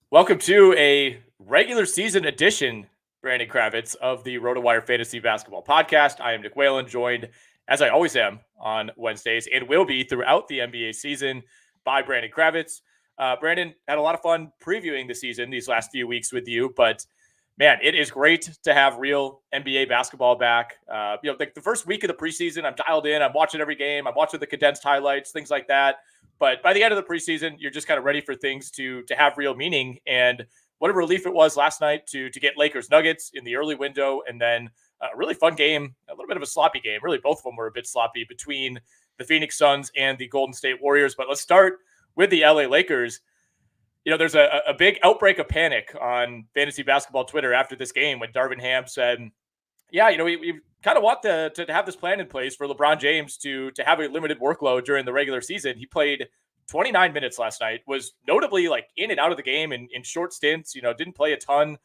Welcome to a regular season edition, Brandon Kravitz, of the RotoWire Fantasy Basketball Podcast. I am Nick Whalen, joined, as I always am, on Wednesdays, and will be throughout the NBA season by Brandon Kravitz. Brandon, had a lot of fun previewing the season these last few weeks with you, but man, it is great to have real NBA basketball back. Like the first week of the preseason, I'm dialed in. I'm watching every game. I'm watching the condensed highlights, things like that. But by the end of the preseason, you're just kind of ready for things to have real meaning. And what a relief it was last night to get Lakers Nuggets in the early window, and then a really fun game, a little bit of a sloppy game. Really, both of them were a bit sloppy between the Phoenix Suns and the Golden State Warriors. But let's start with the LA Lakers. There's a big outbreak of panic on fantasy basketball Twitter after this game when Darvin Ham said, yeah, we kind of want to have this plan in place for LeBron James to have a limited workload during the regular season. He played 29 minutes last night, was notably like in and out of the game in short stints, didn't play a ton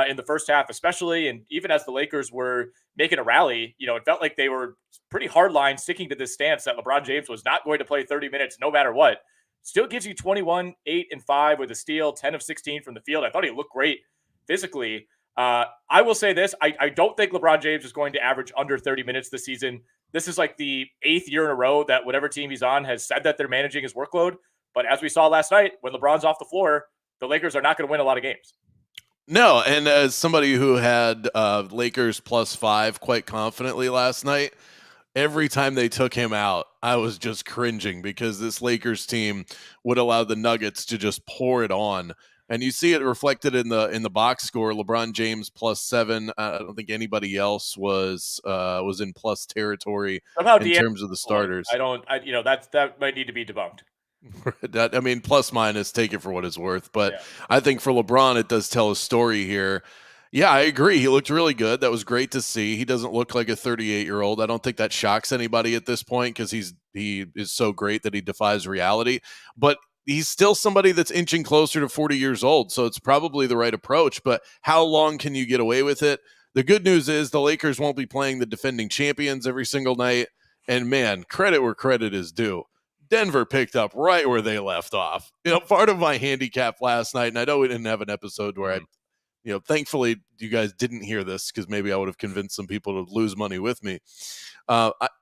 in the first half, especially. And even as the Lakers were making a rally, it felt like they were pretty hardline sticking to this stance that LeBron James was not going to play 30 minutes no matter what. Still gives you 21, 8, and 5 with a steal, 10 of 16 from the field. I thought he looked great physically. I will say this. I don't think LeBron James is going to average under 30 minutes this season. This is like the 8th year in a row that whatever team he's on has said that they're managing his workload. But as we saw last night, when LeBron's off the floor, the Lakers are not going to win a lot of games. No, and as somebody who had Lakers +5 quite confidently last night, every time they took him out, I was just cringing because this Lakers team would allow the Nuggets to just pour it on. And you see it reflected in the box score. LeBron James +7. I don't think anybody else was in plus territory in terms of the starters. That might need to be debunked. I mean, plus minus, take it for what it's worth. But yeah. I think for LeBron, it does tell a story here. Yeah, I agree. He looked really good. That was great to see. He doesn't look like a 38-year-old. I don't think that shocks anybody at this point because he is so great that he defies reality. But he's still somebody that's inching closer to 40 years old, so it's probably the right approach. But how long can you get away with it? The good news is the Lakers won't be playing the defending champions every single night. And, man, credit where credit is due. Denver picked up right where they left off. Part of my handicap last night, and I know we didn't have an episode where thankfully you guys didn't hear this because maybe I would have convinced some people to lose money with me.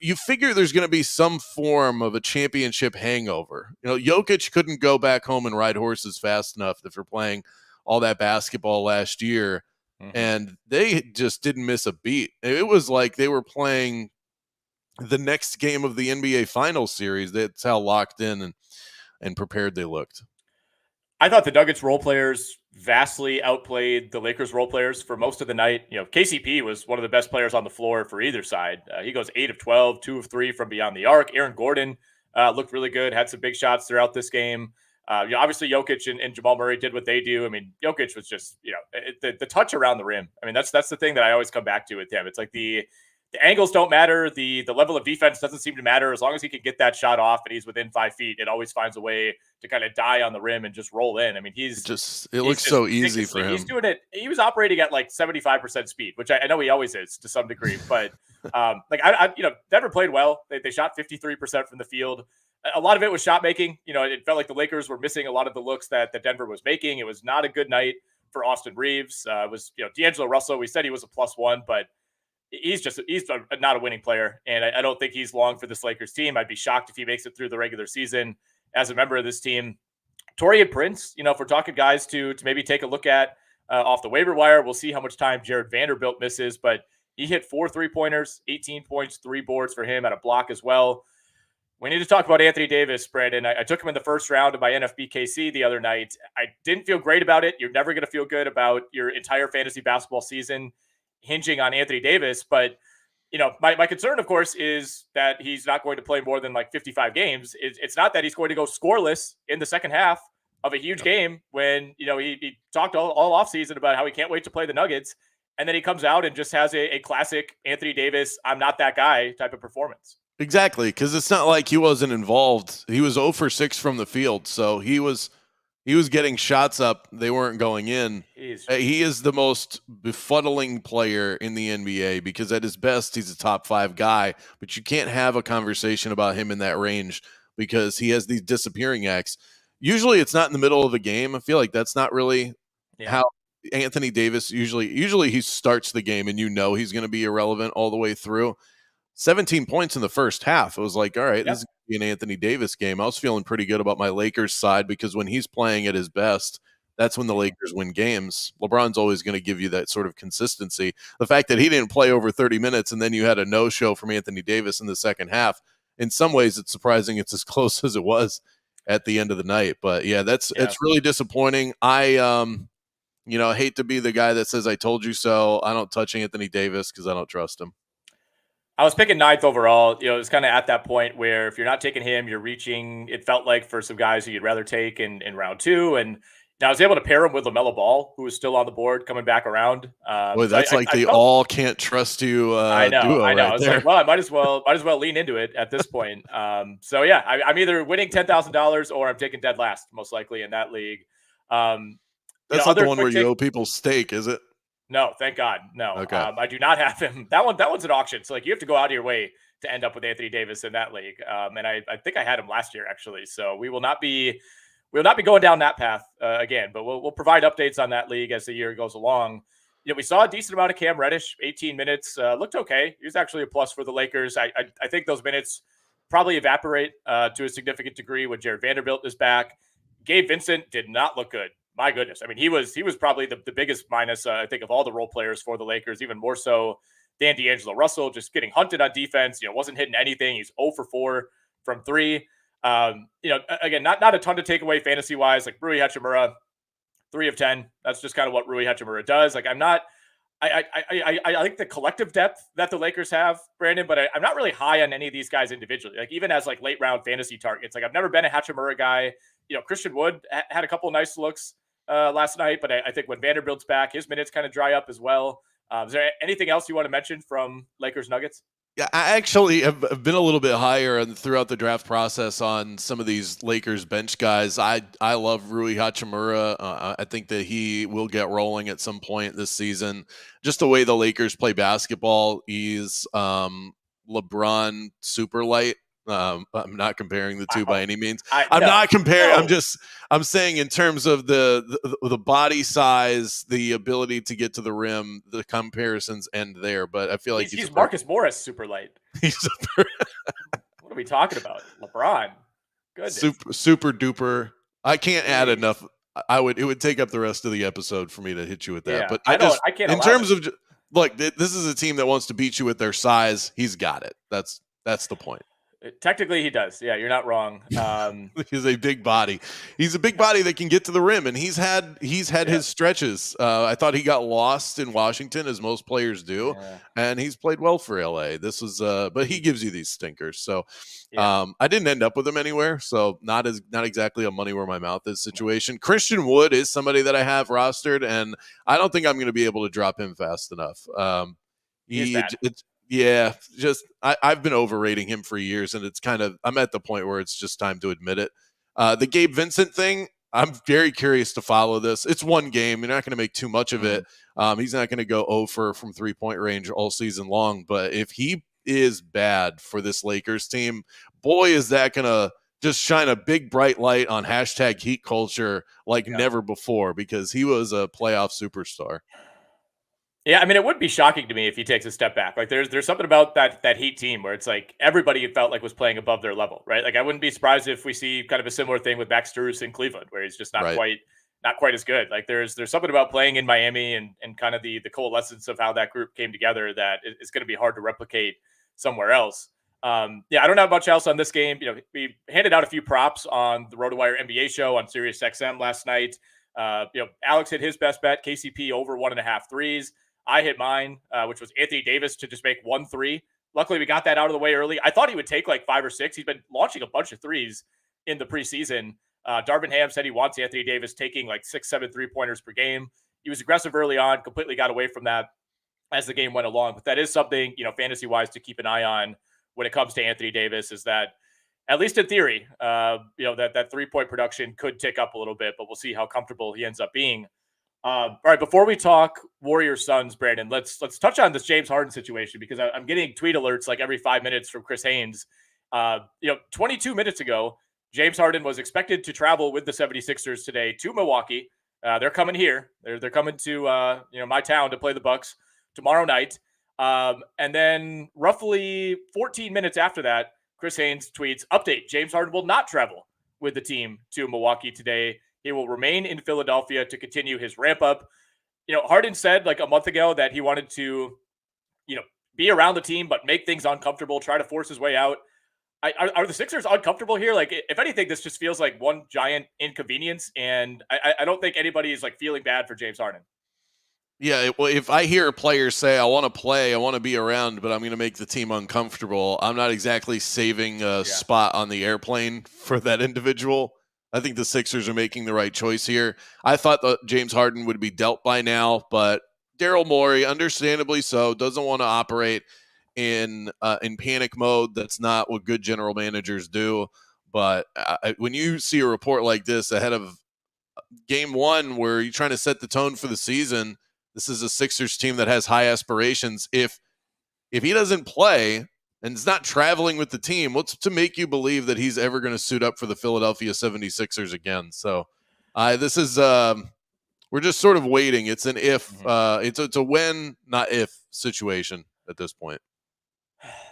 You figure there's going to be some form of a championship hangover. Jokic couldn't go back home and ride horses fast enough if they're playing all that basketball last year. Mm-hmm. And they just didn't miss a beat. It was like they were playing the next game of the NBA Finals series. That's how locked in and prepared they looked. I thought the Nuggets role players vastly outplayed the Lakers role players for most of the night. KCP was one of the best players on the floor for either side. He goes 8 of 12, 2 of 3 from beyond the arc. Aaron Gordon looked really good, had some big shots throughout this game. Obviously Jokic and Jamal Murray did what they do. I mean, Jokic was just, the touch around the rim. I mean, that's the thing that I always come back to with him. It's like the angles don't matter. The level of defense doesn't seem to matter. As long as he can get that shot off and he's within 5 feet, it always finds a way to kind of die on the rim and just roll in. I mean, it looks so easy for him. He's doing it. He was operating at like 75% speed, which I know he always is to some degree, but Denver played well. They shot 53% from the field. A lot of it was shot making. It felt like the Lakers were missing a lot of the looks that Denver was making. It was not a good night for Austin Reeves. It was, D'Angelo Russell. We said he was a +1, but he's not a winning player, and I don't think he's long for this Lakers team. I'd be shocked if he makes it through the regular season as a member of this team. Taurean Prince, if we're talking guys to maybe take a look at off the waiver wire, we'll see how much time Jared Vanderbilt misses, but he hit 4 3-pointers, 18 points, 3 boards for him, at a block as well. We need to talk about Anthony Davis, Brandon. I took him in the first round of my NFBKC the other night. I didn't feel great about it. You're never going to feel good about your entire fantasy basketball season hinging on Anthony Davis. But, my concern, of course, is that he's not going to play more than like 55 games. It's not that he's going to go scoreless in the second half of a huge game when, he talked all offseason about how he can't wait to play the Nuggets. And then he comes out and just has a classic Anthony Davis, I'm not that guy type of performance. Exactly, because it's not like he wasn't involved. He was 0 for 6 from the field, so he was getting shots up. They weren't going in. He is the most befuddling player in the NBA because at his best, he's a top 5 guy, but you can't have a conversation about him in that range because he has these disappearing acts. usually it's not in the middle of a game. I feel like that's not really how Anthony Davis usually he starts the game and he's going to be irrelevant all the way through. 17 points in the first half. It was like, all right, this is going to be an Anthony Davis game. I was feeling pretty good about my Lakers side because when he's playing at his best, that's when the Lakers win games. LeBron's always going to give you that sort of consistency. The fact that he didn't play over 30 minutes and then you had a no-show from Anthony Davis in the second half, in some ways it's surprising it's as close as it was at the end of the night. But it's really disappointing. I hate to be the guy that says I told you so. I don't touch Anthony Davis because I don't trust him. I was picking 9th overall. It's kind of at that point where if you're not taking him, you're reaching, it felt like, for some guys who you'd rather take in round 2. And I was able to pair him with LaMelo Ball, who was still on the board coming back around. Boy, that's I all can't trust you. I know. Duo I right was there. like, well, I might as well lean into it at this point. I'm either winning $10,000 or I'm taking dead last, most likely in that league. That's not the one where you owe people steak, is it? No, thank God. No, okay. I do not have him. That one's an auction. So you have to go out of your way to end up with Anthony Davis in that league. And I think I had him last year actually. So we will not be going down that path again, but we'll provide updates on that league as the year goes along. We saw a decent amount of Cam Reddish, 18 minutes, looked okay. He was actually a plus for the Lakers. I think those minutes probably evaporate to a significant degree when Jared Vanderbilt is back. Gabe Vincent did not look good. My goodness. I mean, he was probably the biggest minus, I think, of all the role players for the Lakers, even more so than D'Angelo Russell, just getting hunted on defense, wasn't hitting anything. He's 0 for 4 from 3. Again, not a ton to take away fantasy-wise. Like Rui Hachimura, 3 of 10. That's just kind of what Rui Hachimura does. Like, I like the collective depth that the Lakers have, Brandon, but I'm not really high on any of these guys individually. Like, even as late round fantasy targets. Like, I've never been a Hachimura guy. Christian Wood had a couple of nice looks last night, but I think when Vanderbilt's back, his minutes kind of dry up as well. Is there anything else you want to mention from Lakers Nuggets? Yeah, I actually have been a little bit higher throughout the draft process on some of these Lakers bench guys. I love Rui Hachimura. I think that he will get rolling at some point this season. Just the way the Lakers play basketball, he's LeBron super light. I'm not comparing the two by any means. I'm not comparing. No. I'm saying in terms of the body size, the ability to get to the rim, the comparisons end there. But I feel like he's Marcus Morris super light. What are we talking about? LeBron. Goodness. Super duper. I can't add enough. It would take up the rest of the episode for me to hit you with that. Yeah, but I can't. In terms of look, this is a team that wants to beat you with their size. He's got it. That's the point. Technically, he does. Yeah, you're not wrong. He's a big body. He's a big body that can get to the rim, and he's had his stretches. I thought he got lost in Washington, as most players do, and he's played well for LA. This was, but he gives you these stinkers. So, I didn't end up with him anywhere. So not exactly a money where my mouth is situation. Christian Wood is somebody that I have rostered, and I don't think I'm going to be able to drop him fast enough. Yeah, I've been overrating him for years, and I'm at the point where it's just time to admit it. The Gabe Vincent thing, I'm very curious to follow this. It's one game. You're not going to make too much of it. He's not going to go 0 from 3-point range all season long, but if he is bad for this Lakers team, boy, is that going to just shine a big bright light on hashtag heat culture like never before, because he was a playoff superstar. Yeah, I mean, it would be shocking to me if he takes a step back. Like, there's something about that Heat team where it's like everybody felt like was playing above their level, right? Like, I wouldn't be surprised if we see kind of a similar thing with Max Strus in Cleveland, where he's just not quite as good. Like, there's something about playing in Miami and kind of the coalescence of how that group came together that is going to be hard to replicate somewhere else. I don't have much else on this game. We handed out a few props on the RotoWire NBA show on Sirius XM last night. Alex hit his best bet, KCP over 1.5 threes. I hit mine, which was Anthony Davis to just make 1 3. Luckily, we got that out of the way early. I thought he would take like 5 or 6. He's been launching a bunch of threes in the preseason. Darvin Ham said he wants Anthony Davis taking like 6-7 3-pointers per game. He was aggressive early on, completely got away from that as the game went along. But that is something, fantasy-wise to keep an eye on when it comes to Anthony Davis, is that, at least in theory, that 3-point production could tick up a little bit, but we'll see how comfortable he ends up being. All right, before we talk Warriors Suns, Brandon, let's touch on this James Harden situation, because I'm getting tweet alerts like every 5 minutes from Chris Haynes. 22 minutes ago, James Harden was expected to travel with the 76ers today to Milwaukee. They're coming here. They're coming to my town to play the Bucks tomorrow night. And then roughly 14 minutes after that, Chris Haynes tweets, update, James Harden will not travel with the team to Milwaukee today. He will remain in Philadelphia to continue his ramp up. Harden said like a month ago that he wanted to, be around the team, but make things uncomfortable, try to force his way out. Are the Sixers uncomfortable here? Like, if anything, this just feels like one giant inconvenience, and I don't think anybody is like feeling bad for James Harden. Yeah, well, if I hear players say, I want to play, I want to be around, but I'm going to make the team uncomfortable, I'm not exactly saving a spot on the airplane for that individual. I think the Sixers are making the right choice here. I thought that James Harden would be dealt by now, but Daryl Morey, understandably so, doesn't want to operate in panic mode. That's not what good general managers do. But when you see a report like this ahead of game one, where you're trying to set the tone for the season, this is a Sixers team that has high aspirations. If he doesn't play and is not traveling with the team, what's to make you believe that he's ever going to suit up for the Philadelphia 76ers again? So this is we're just sort of waiting. It's an if. It's a when, not if situation at this point.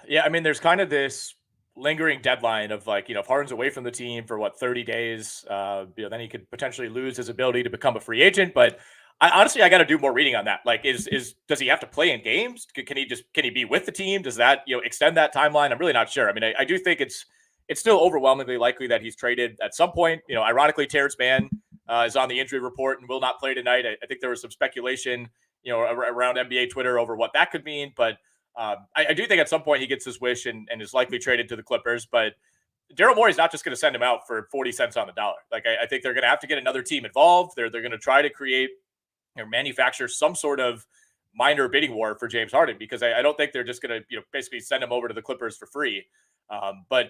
Yeah, I mean, there's kind of this lingering deadline of like, if Harden's away from the team for 30 days, then he could potentially lose his ability to become a free agent. But I got to do more reading on that. Like, does he have to play in games? Can he be with the team? Does that, extend that timeline? I'm really not sure. I mean, I do think it's still overwhelmingly likely that he's traded at some point. Ironically, Terrence Mann is on the injury report and will not play tonight. I think there was some speculation, around NBA Twitter over what that could mean, but I do think at some point he gets his wish and is likely traded to the Clippers. But Daryl Morey's not just going to send him out for 40 cents on the dollar. Like, I think they're going to have to get another team involved. They're going to try to create or manufacture some sort of minor bidding war for James Harden, because I don't think they're just going to basically send him over to the Clippers for free. But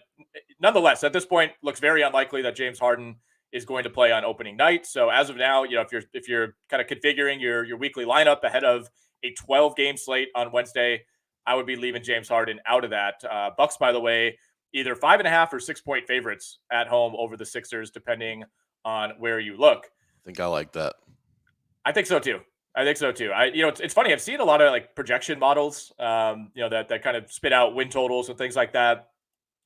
nonetheless, at this point, looks very unlikely that James Harden is going to play on opening night. So as of now, if you're kind of configuring your weekly lineup ahead of a 12-game slate on Wednesday, I would be leaving James Harden out of that. Bucks, by the way, either 5.5 or 6-point favorites at home over the Sixers, depending on where you look. I think I like that. I think so too. It's funny. I've seen a lot of like projection models, that kind of spit out win totals and things like that.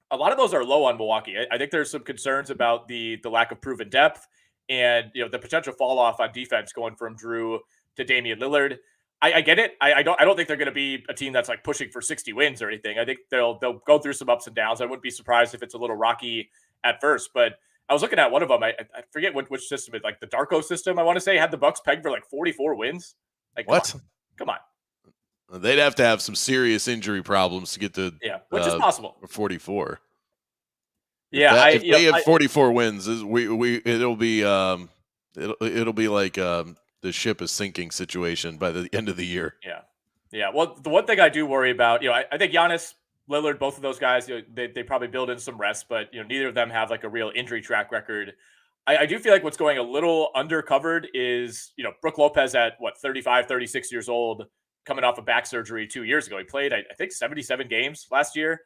A lot of those are low on Milwaukee. I think there's some concerns about the lack of proven depth and the potential fall off on defense going from Drew to Damian Lillard. I get it. I don't think they're going to be a team that's like pushing for 60 wins or anything. I think they'll go through some ups and downs. I wouldn't be surprised if it's a little rocky at first. But I was looking at one of them. I forget which system it, like the Darko system, I want to say, had the Bucks pegged for like 44 wins. Like, what? Come on. They'd have to have some serious injury problems to get to which is possible. 44. Yeah, if they have 44 wins, it'll be like the ship is sinking situation by the end of the year. Yeah. Well, the one thing I do worry about, I think Giannis, Lillard, both of those guys, they probably build in some rest, but neither of them have like a real injury track record. I do feel like what's going a little undercovered is, Brook Lopez at 35, 36 years old, coming off of back surgery 2 years ago. He played, I think, 77 games last year.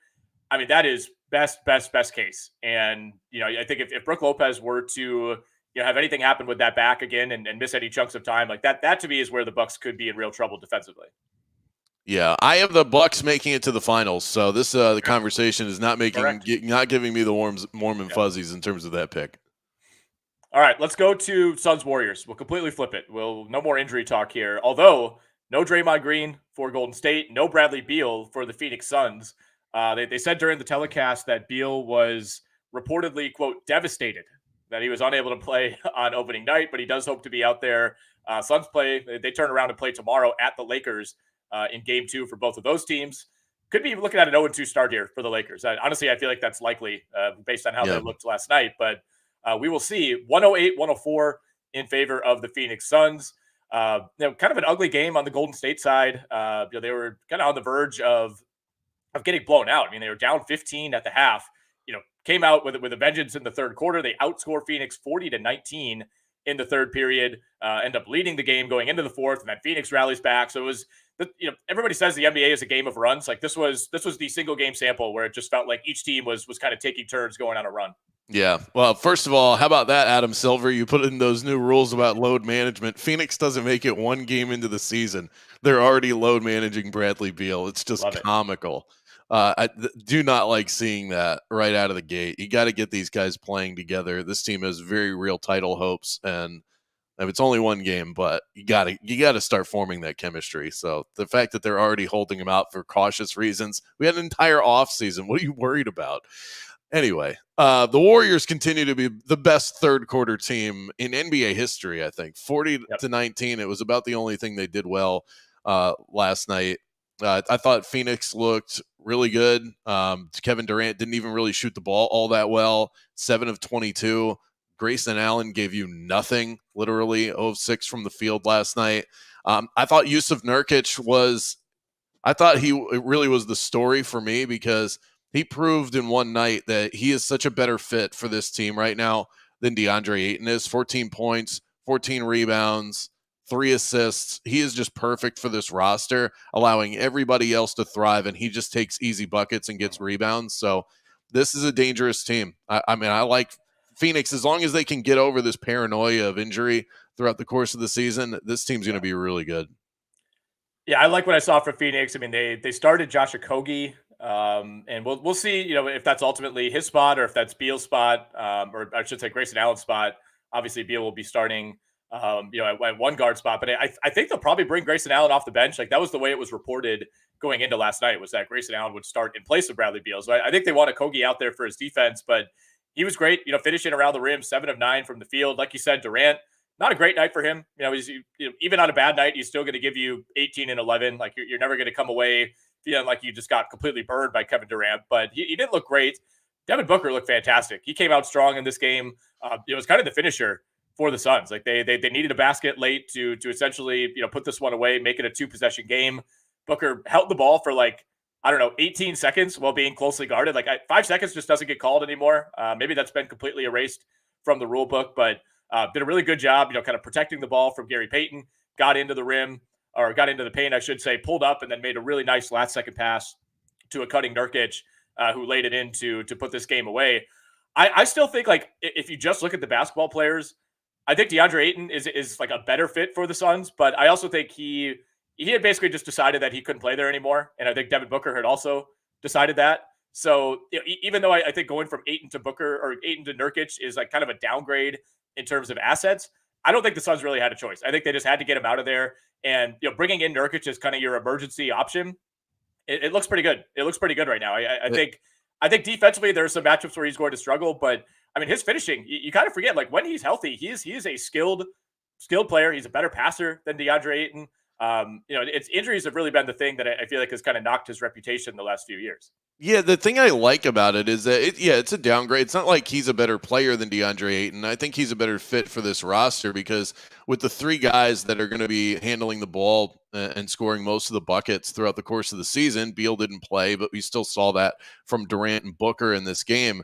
I mean, that is best case. And, I think if Brook Lopez were to, have anything happen with that back again and miss any chunks of time, like that to me is where the Bucks could be in real trouble defensively. Yeah, I have the Bucks making it to the finals, so this the conversation is not giving me the warm and fuzzies in terms of that pick. All right, let's go to Suns Warriors. We'll completely flip it. No more injury talk here. Although no Draymond Green for Golden State, no Bradley Beal for the Phoenix Suns. They said during the telecast that Beal was reportedly, quote, devastated that he was unable to play on opening night, but he does hope to be out there. Suns they turn around and play tomorrow at the Lakers in game 2 for both of those teams. Could be looking at an 0-2 start here for the Lakers. Honestly, I feel like that's likely based on how they looked last night, but we will see. 108-104 in favor of the Phoenix Suns. Kind of an ugly game on the Golden State side. They were kind of on the verge of getting blown out. I mean, they were down 15 at the half. Came out with a vengeance in the third quarter. They outscore Phoenix 40-19. in the third period, end up leading the game going into the fourth, and then Phoenix rallies back. So it was, everybody says the NBA is a game of runs. Like this was the single game sample where it just felt like each team was kind of taking turns going on a run. Yeah. Well, first of all, how about that, Adam Silver? You put in those new rules about load management. Phoenix doesn't make it one game into the season. They're already load managing Bradley Beal. It's just comical. I do not like seeing that right out of the gate. You got to get these guys playing together. This team has very real title hopes, and it's only one game, but you got to start forming that chemistry. So the fact that they're already holding him out for cautious reasons, we had an entire offseason. What are you worried about? Anyway, the Warriors continue to be the best third quarter team in NBA history, I think. 40-19. It was about the only thing they did well last night. I thought Phoenix looked really good. Kevin Durant didn't even really shoot the ball all that well. 7 of 22. Grayson Allen gave you nothing, literally 0 of 6 from the field last night. I thought Yusuf Nurkic it really was the story for me because he proved in one night that he is such a better fit for this team right now than DeAndre Ayton is. 14 points, 14 rebounds, 3 assists. He is just perfect for this roster, allowing everybody else to thrive, and he just takes easy buckets and gets rebounds. So this is a dangerous team. I mean, I like Phoenix as long as they can get over this paranoia of injury throughout the course of the season. This team's going to be really good. Yeah, I like what I saw for Phoenix. I mean, they started Josh Okogie, and we'll see, if that's ultimately his spot or if that's Beal's spot, or I should say Grayson Allen's spot. Obviously, Beal will be starting, at one guard spot. But I think they'll probably bring Grayson Allen off the bench. Like that was the way it was reported going into last night, was that Grayson Allen would start in place of Bradley Beal. So I think they want Okogie out there for his defense, but he was great, finishing around the rim, 7 of 9 from the field. Like you said, Durant, not a great night for him. Even on a bad night, he's still going to give you 18 and 11. Like you're never going to come away feeling like you just got completely burned by Kevin Durant, but he didn't look great. Devin Booker looked fantastic. He came out strong in this game. It was kind of the finisher for the Suns. Like they needed a basket late to essentially, put this one away, make it a 2-possession game. Booker held the ball for 18 seconds while being closely guarded. 5 seconds just doesn't get called anymore. Maybe that's been completely erased from the rule book, but did a really good job, kind of protecting the ball from Gary Payton, got into the rim, or got into the paint, I should say, pulled up, and then made a really nice last-second pass to a cutting Nurkic, who laid it in to put this game away. I still think, if you just look at the basketball players, I think DeAndre Ayton is like a better fit for the Suns, but I also think he had basically just decided that he couldn't play there anymore, and I think Devin Booker had also decided that. So even though I think going from Ayton to Booker or Ayton to Nurkic is like kind of a downgrade in terms of assets, I don't think the Suns really had a choice. I think they just had to get him out of there. And bringing in Nurkic as kind of your emergency option, it looks pretty good. It looks pretty good right now. I think defensively there are some matchups where he's going to struggle, but I mean his finishing, you kind of forget, like when he's healthy, he is a skilled player. He's a better passer than DeAndre Ayton. It's injuries have really been the thing that I feel like has kind of knocked his reputation the last few years. Yeah, the thing I like about it is that it's a downgrade. It's not like he's a better player than DeAndre Ayton. I think he's a better fit for this roster because with the 3 guys that are going to be handling the ball and scoring most of the buckets throughout the course of the season, Beal didn't play, but we still saw that from Durant and Booker in this game.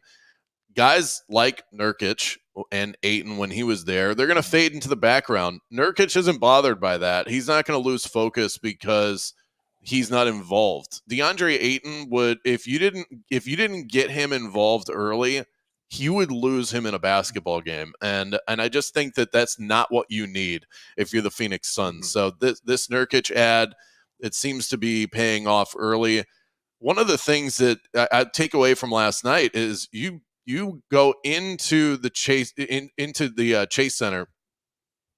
Guys like Nurkic and Ayton, when he was there, they're going to fade into the background. Nurkic isn't bothered by that. He's not going to lose focus because he's not involved. DeAndre Ayton would, if you didn't get him involved early, you would lose him in a basketball game. And I just think that that's not what you need if you're the Phoenix Suns. So this Nurkic ad, it seems to be paying off early. One of the things that I take away from last night is you go into the Chase Center.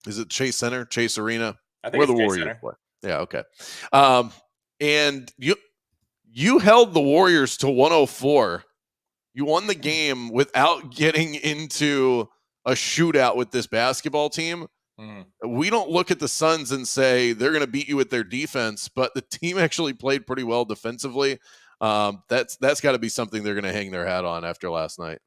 Is it Chase Center? Chase Arena? I think where it's the Chase Warriors Center. play. Yeah, okay. And you held the Warriors to 104. You won the game without getting into a shootout with this basketball team. We don't look at the Suns and say they're going to beat you with their defense, but the team actually played pretty well defensively. That's got to be something they're going to hang their hat on after last night.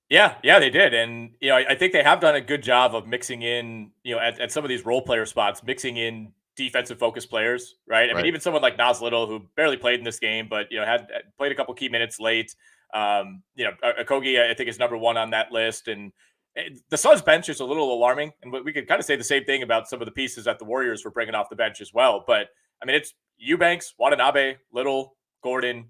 Yeah, they did. And, I think they have done a good job of mixing in, at some of these role player spots, mixing in defensive focused players, right? I mean, even someone like Nas Little, who barely played in this game, but, had played a couple key minutes late. Okogie, I think, is number 1 on that list. And The Suns bench is a little alarming, and we could kind of say the same thing about some of the pieces that the Warriors were bringing off the bench as well. But I mean, it's Eubanks, Watanabe, Little, Gordon,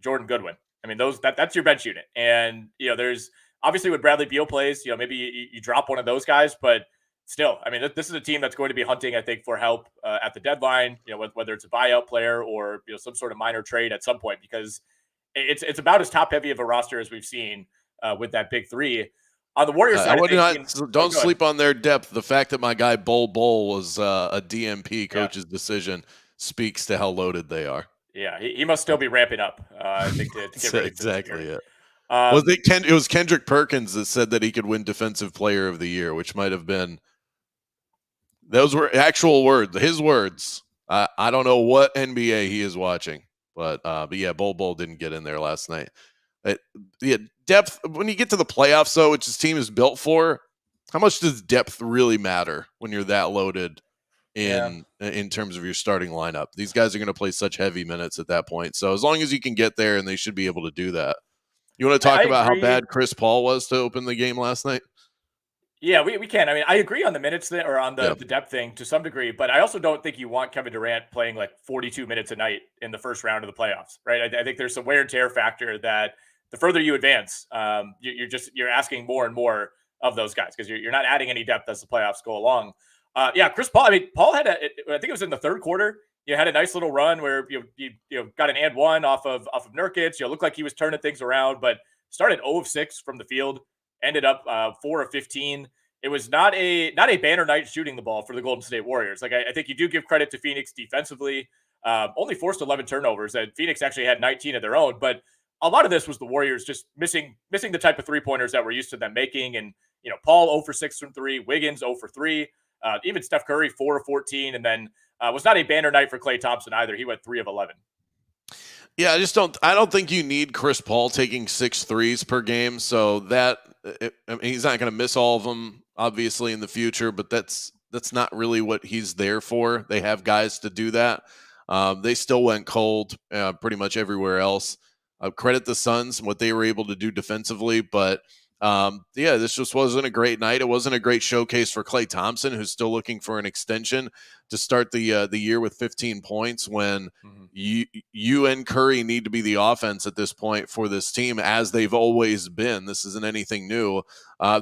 Jordan Goodwin. I mean, that's your bench unit. And there's obviously when Bradley Beal plays, maybe you drop one of those guys, but still, I mean, this is a team that's going to be hunting, I think, for help at the deadline. Whether it's a buyout player or some sort of minor trade at some point, because it's about as top heavy of a roster as we've seen with that big three. On the Warriors side, don't sleep on their depth. The fact that my guy Bol was a DMP coach's decision speaks to how loaded they are. Yeah, he must still be ramping up. I think to get ready. Exactly it. It was Kendrick Perkins that said that he could win Defensive Player of the Year, which might have been. Those were actual words, his words. I don't know what NBA he is watching, but yeah, Bol didn't get in there last night. Depth, when you get to the playoffs, though, which this team is built for, how much does depth really matter when you're that loaded in terms of your starting lineup? These guys are going to play such heavy minutes at that point. So as long as you can get there, and they should be able to do that. You want to talk about how bad Chris Paul was to open the game last night? Yeah, we can. I mean, I agree on the minutes there, or on the depth thing to some degree, but I also don't think you want Kevin Durant playing like 42 minutes a night in the first round of the playoffs, right? I think there's some wear and tear factor that the further you advance, you're asking more and more of those guys because you're not adding any depth as the playoffs go along. Chris Paul. I mean, Paul had I think it was in the third quarter. You had a nice little run where you got an and one off of Nurkic. Looked like he was turning things around, but started 0 of 6 from the field. Ended up 4 of 15. It was not a banner night shooting the ball for the Golden State Warriors. Like I think you do give credit to Phoenix defensively. Only forced 11 turnovers, and Phoenix actually had 19 of their own. But a lot of this was the Warriors just missing the type of 3-pointers that we're used to them making. And Paul 0 for 6 from 3, Wiggins 0 for 3, even Steph Curry 4 of 14, and then was not a banner night for Klay Thompson either. He went 3 of 11. Yeah, I don't think you need Chris Paul taking 6 threes per game. So he's not going to miss all of them, obviously, in the future, but that's not really what he's there for. They have guys to do that. They still went cold pretty much everywhere else. Credit the Suns and what they were able to do defensively, but this just wasn't a great night. It wasn't a great showcase for Klay Thompson, who's still looking for an extension to start the year with 15 points when you and Curry need to be the offense at this point for this team, as they've always been. This isn't anything new.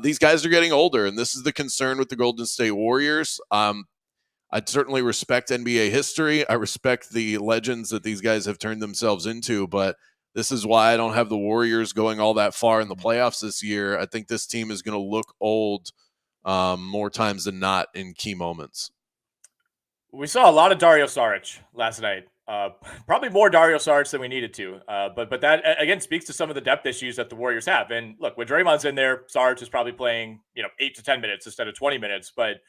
These guys are getting older, and this is the concern with the Golden State Warriors. I certainly respect NBA history. I respect the legends that these guys have turned themselves into, but this is why I don't have the Warriors going all that far in the playoffs this year. I think this team is going to look old more times than not in key moments. We saw a lot of Dario Saric last night. Probably more Dario Saric than we needed to. But that, again, speaks to some of the depth issues that the Warriors have. And look, when Draymond's in there, Saric is probably playing 8 to 10 minutes instead of 20 minutes. But,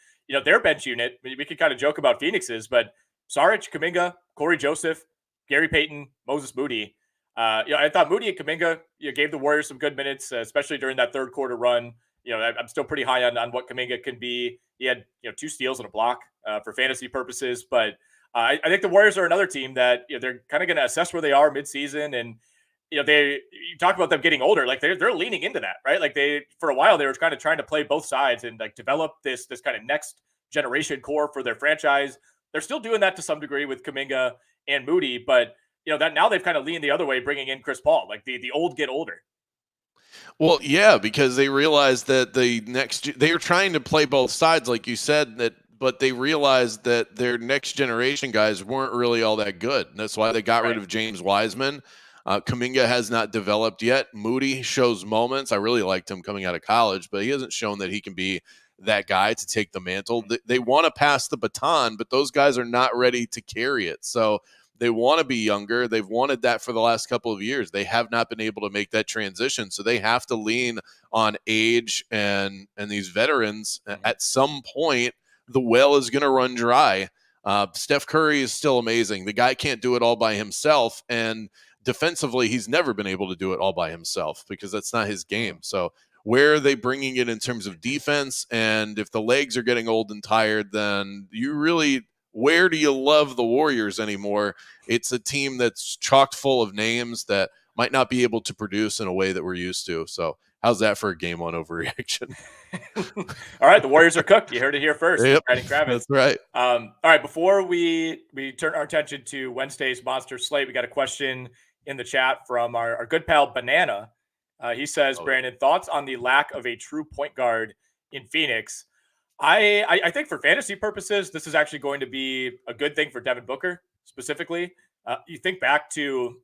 their bench unit, we could kind of joke about Phoenix's, but Saric, Kuminga, Corey Joseph, Gary Payton, Moses Moody. I thought Moody and Kuminga gave the Warriors some good minutes, especially during that third quarter run. I'm still pretty high on what Kuminga can be. He had 2 steals and a block for fantasy purposes, but I think the Warriors are another team that they're kind of going to assess where they are midseason, and you talk about them getting older, like they're leaning into that, right? Like for a while they were kind of trying to play both sides and like develop this kind of next generation core for their franchise. They're still doing that to some degree with Kuminga and Moody, but that now they've kind of leaned the other way, bringing in Chris Paul. Like the old get older. Well, yeah, because they realized that they were trying to play both sides, like you said, but they realized that their next generation guys weren't really all that good. And that's why they got rid of James Wiseman. Kuminga has not developed yet. Moody shows moments. I really liked him coming out of college, but he hasn't shown that he can be that guy to take the mantle. They want to pass the baton, but those guys are not ready to carry it. So they want to be younger. They've wanted that for the last couple of years. They have not been able to make that transition. So they have to lean on age and these veterans. At some point, the well is going to run dry. Steph Curry is still amazing. The guy can't do it all by himself. And defensively, he's never been able to do it all by himself because that's not his game. So where are they bringing it in terms of defense? And if the legs are getting old and tired, then where do you love the Warriors anymore? It's a team that's chock full of names that might not be able to produce in a way that we're used to. So How's that for a game one overreaction? All right, the Warriors are cooked. You heard it here first. Yep, Brandon Kravitz. that's right. All right, before we turn our attention to Wednesday's monster slate, we got a question in the chat from our good pal Banana. He says, Brandon, thoughts on the lack of a true point guard in Phoenix? I think for fantasy purposes, this is actually going to be a good thing for Devin Booker specifically. You think back to,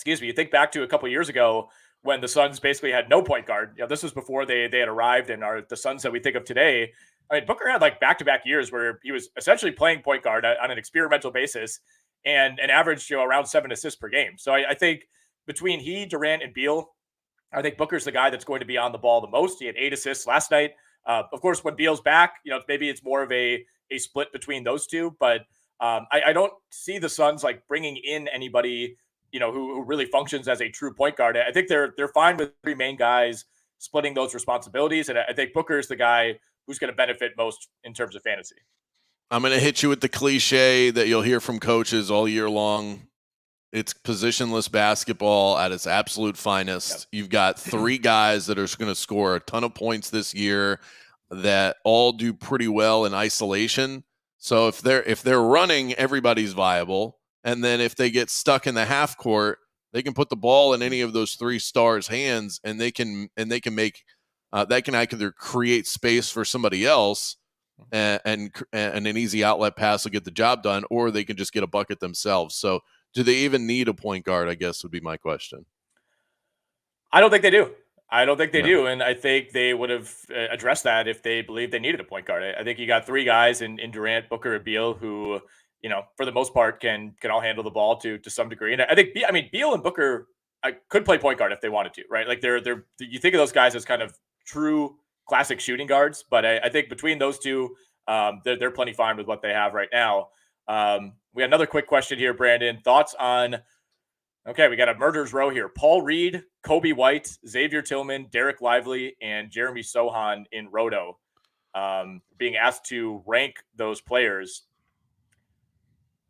you think back to a couple years ago when the Suns basically had no point guard. This was before they had arrived and are the Suns that we think of today. I mean, Booker had like back-to-back years where he was essentially playing point guard on an experimental basis and an average, around 7 assists per game. So I think between he, Durant, and Beal, I think Booker's the guy that's going to be on the ball the most. He had 8 assists last night. Of course, when Beal's back, maybe it's more of a split between those two. But I don't see the Suns like bringing in anybody, who really functions as a true point guard. I think they're fine with 3 main guys splitting those responsibilities. And I think Booker's the guy who's going to benefit most in terms of fantasy. I'm going to hit you with the cliche that you'll hear from coaches all year long. It's positionless basketball at its absolute finest. Yep. You've got 3 guys that are going to score a ton of points this year that all do pretty well in isolation. So if they're running, everybody's viable. And then if they get stuck in the half court, they can put the ball in any of those 3 stars' hands, and they can make that can either create space for somebody else, and an easy outlet pass will get the job done, or they can just get a bucket themselves. So do they even need a point guard, I guess would be my question. I don't think they do. Do. And I think they would have addressed that if they believed they needed a point guard. I think you got 3 guys in Durant, Booker, and Beal who, for the most part can all handle the ball to some degree. And I think, Beal and Booker could play point guard if they wanted to, right? Like they're you think of those guys as kind of true classic shooting guards, but I think between those two, they're plenty fine with what they have right now. We got another quick question here, Brandon. Thoughts on, okay, we got a murderer's row here. Paul Reed, Kobe White, Xavier Tillman, Derek Lively, and Jeremy Sohan in Roto, being asked to rank those players.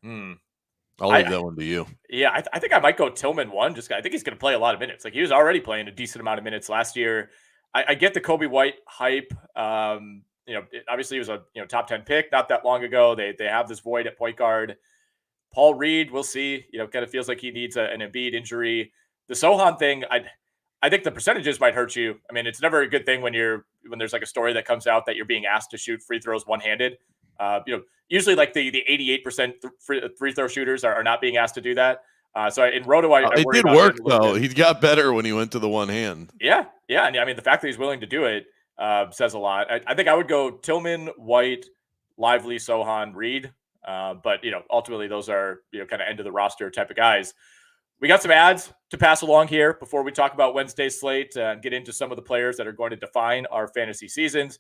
I'll leave that one to you. Yeah, I think I might go Tillman 1. I think he's going to play a lot of minutes. Like he was already playing a decent amount of minutes last year. I get the Kobe White hype. Obviously he was a top 10 pick not that long ago. They have this void at point guard. Paul Reed, we'll see. Kind of feels like he needs an Embiid injury. The Sohan thing, I think the percentages might hurt you. I mean, it's never a good thing when there's like a story that comes out that you're being asked to shoot free throws one-handed. Usually like the 88% free throw shooters are not being asked to do that. So in Roto, it did work though. He got better when he went to the one hand. Yeah. And I mean, the fact that he's willing to do it says a lot. I think I would go Tillman, White, Lively, Sohan, Reed. But ultimately those are kind of end of the roster type of guys. We got some ads to pass along here before we talk about Wednesday's slate and get into some of the players that are going to define our fantasy seasons.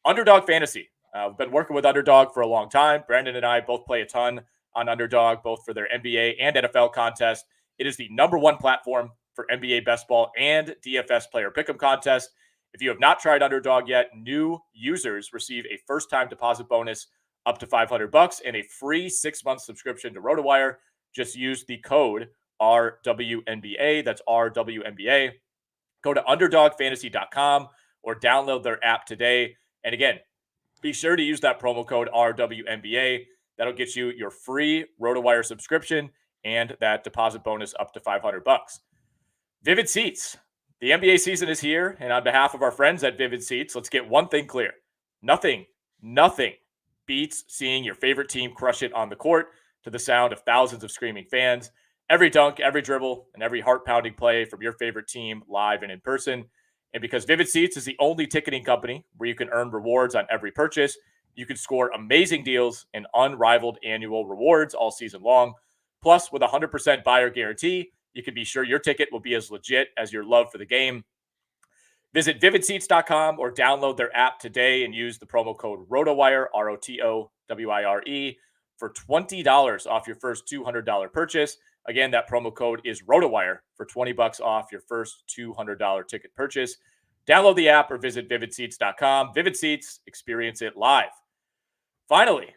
Underdog Fantasy. We've been working with Underdog for a long time. Brandon and I both play a ton on Underdog, both for their NBA and NFL contest. It is the #1 platform for NBA best ball and DFS player pick'em contest. If you have not tried Underdog yet, new users receive a first-time deposit bonus up to $500 and a free 6-month subscription to RotoWire. Just use the code RWNBA. That's RWNBA. Go to underdogfantasy.com or download their app today. And again, be sure to use that promo code RWNBA. That'll get you your free RotoWire subscription and that deposit bonus up to $500. Vivid Seats. The NBA season is here, and on behalf of our friends at Vivid Seats, let's get one thing clear. Nothing beats seeing your favorite team crush it on the court to the sound of thousands of screaming fans. Every dunk, every dribble, and every heart-pounding play from your favorite team live and in person. And because Vivid Seats is the only ticketing company where you can earn rewards on every purchase, you can score amazing deals and unrivaled annual rewards all season long. Plus, with a 100% buyer guarantee, you can be sure your ticket will be as legit as your love for the game. Visit vividseats.com or download their app today and use the promo code ROTOWIRE, ROTOWIRE, for $20 off your first $200 purchase. Again, that promo code is ROTOWIRE for $20 off your first $200 ticket purchase. Download the app or visit vividseats.com. Vivid Seats, experience it live. Finally,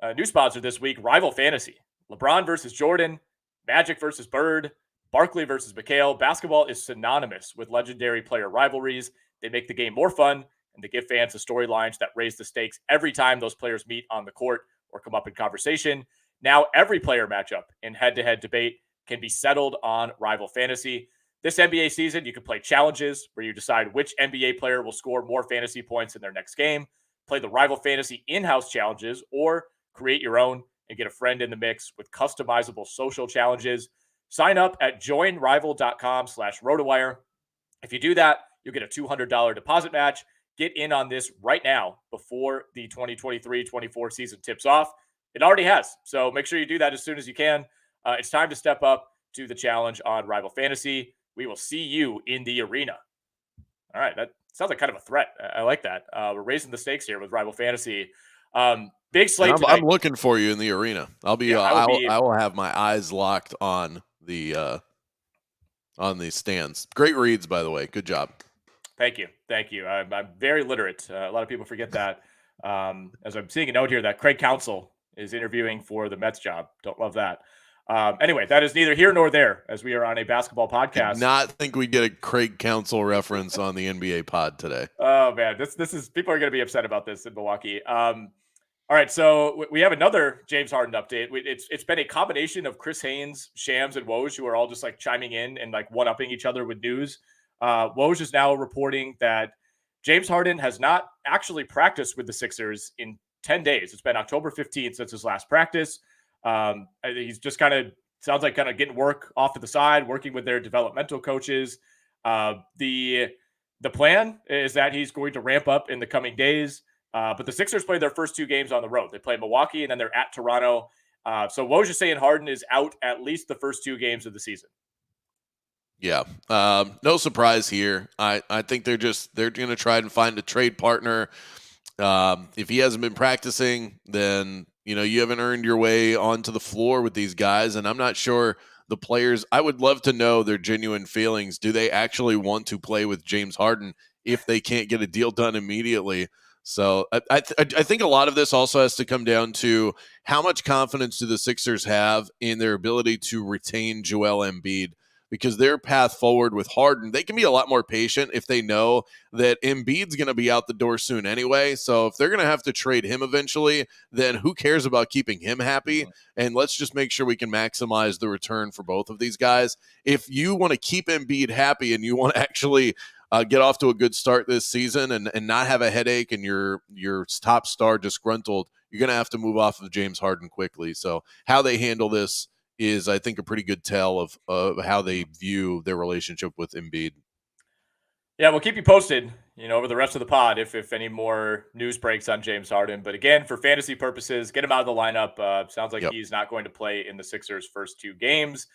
a new sponsor this week, Rival Fantasy. LeBron versus Jordan, Magic versus Bird, Barkley versus McHale. Basketball is synonymous with legendary player rivalries. They make the game more fun, and they give fans the storylines that raise the stakes every time those players meet on the court or come up in conversation. Now, every player matchup in head-to-head debate can be settled on Rival Fantasy. This NBA season, you can play challenges where you decide which NBA player will score more fantasy points in their next game, play the Rival Fantasy in-house challenges, or create your own and get a friend in the mix with customizable social challenges. Sign up at joinrival.com/rotowire. If you do that, you'll get a $200 deposit match. Get in on this right now before the 2023-24 season tips off. It already has, so make sure you do that as soon as you can. It's time to step up to the challenge on Rival Fantasy. We will see you in the arena. All right, that sounds like kind of a threat. I like that. We're raising the stakes here with Rival Fantasy. Big slate tonight. I'm looking for you in the arena. I will have my eyes locked on the stands. Great reads, by the way. Good job. Thank you. I'm very literate. A lot of people forget that. As I'm seeing a note here that Craig Counsell is interviewing for the Mets job. Don't love that. Anyway, that is neither here nor there, as we are on a basketball podcast. Did not think we'd get a Craig Counsell reference on the NBA pod today. Oh man, this is people are going to be upset about this in Milwaukee. All right, so we have another James Harden update. It's been a combination of Chris Haynes, Shams, and Woj, who are all just like chiming in and like one-upping each other with news. Woj is now reporting that James Harden has not actually practiced with the Sixers in 10 days. It's been October 15th since his last practice. He's just sounds like getting work off to the side, working with their developmental coaches. The plan is that he's going to ramp up in the coming days. But the Sixers play their first two games on the road. They play Milwaukee and then they're at Toronto. So Woj is saying Harden is out at least the first two games of the season. Yeah. No surprise here. I think they're going to try and find a trade partner. If he hasn't been practicing, then, you haven't earned your way onto the floor with these guys. And I'm not sure the players, I would love to know their genuine feelings. Do they actually want to play with James Harden if they can't get a deal done immediately? So I think a lot of this also has to come down to how much confidence do the Sixers have in their ability to retain Joel Embiid, because their path forward with Harden, they can be a lot more patient if they know that Embiid's going to be out the door soon anyway. So if they're going to have to trade him eventually, then who cares about keeping him happy? And let's just make sure we can maximize the return for both of these guys. If you want to keep Embiid happy and you want to actually get off to a good start this season and not have a headache and your top star disgruntled, you're going to have to move off of James Harden quickly. So how they handle this is, I think, a pretty good tell of how they view their relationship with Embiid. Yeah, we'll keep you posted, over the rest of the pod if any more news breaks on James Harden. But again, for fantasy purposes, get him out of the lineup. Sounds like he's not going to play in the Sixers' first two games.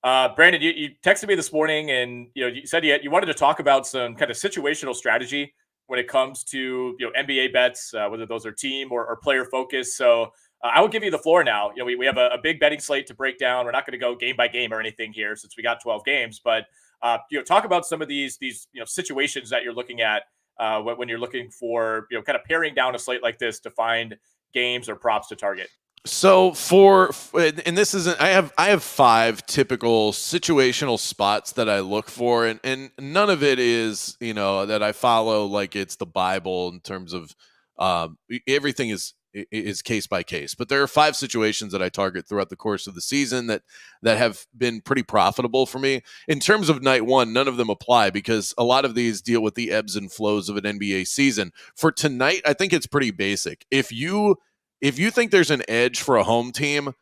Brandon, you texted me this morning and, you said you wanted to talk about some kind of situational strategy when it comes to, NBA bets, whether those are team or player focused. So I will give you the floor now. We have a big betting slate to break down. We're not going to go game by game or anything here since we got 12 games, but talk about some of these situations that you're looking at when you're looking for, kind of paring down a slate like this to find games or props to target. So and this isn't, I have 5 typical situational spots that I look for, and none of it is, that I follow like it's the Bible in terms of everything is case by case. But there are 5 situations that I target throughout the course of the season that have been pretty profitable for me. In terms of night one, none of them apply because a lot of these deal with the ebbs and flows of an NBA season. For tonight, I think it's pretty basic. If you think there's an edge for a home team,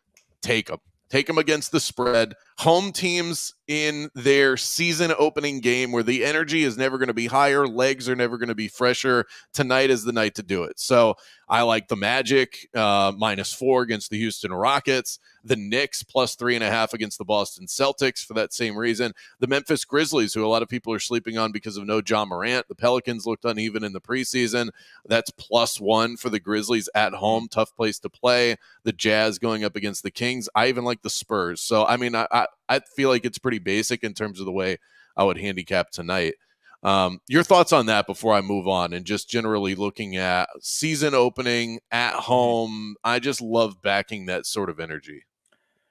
take them. Take them against the spread. Home teams in their season opening game where the energy is never going to be higher, legs are never going to be fresher, tonight is the night to do it. So I like the Magic -4 against the Houston Rockets, the Knicks +3.5 against the Boston Celtics for that same reason, the Memphis Grizzlies, who a lot of people are sleeping on because of no Ja Morant. The Pelicans looked uneven in the preseason. That's +1 for the Grizzlies at home. Tough place to play. The Jazz going up against the Kings. I even like the Spurs. So, I mean, I feel like it's pretty basic in terms of the way I would handicap tonight. Your thoughts on that before I move on, and just generally looking at season opening at home. I just love backing that sort of energy.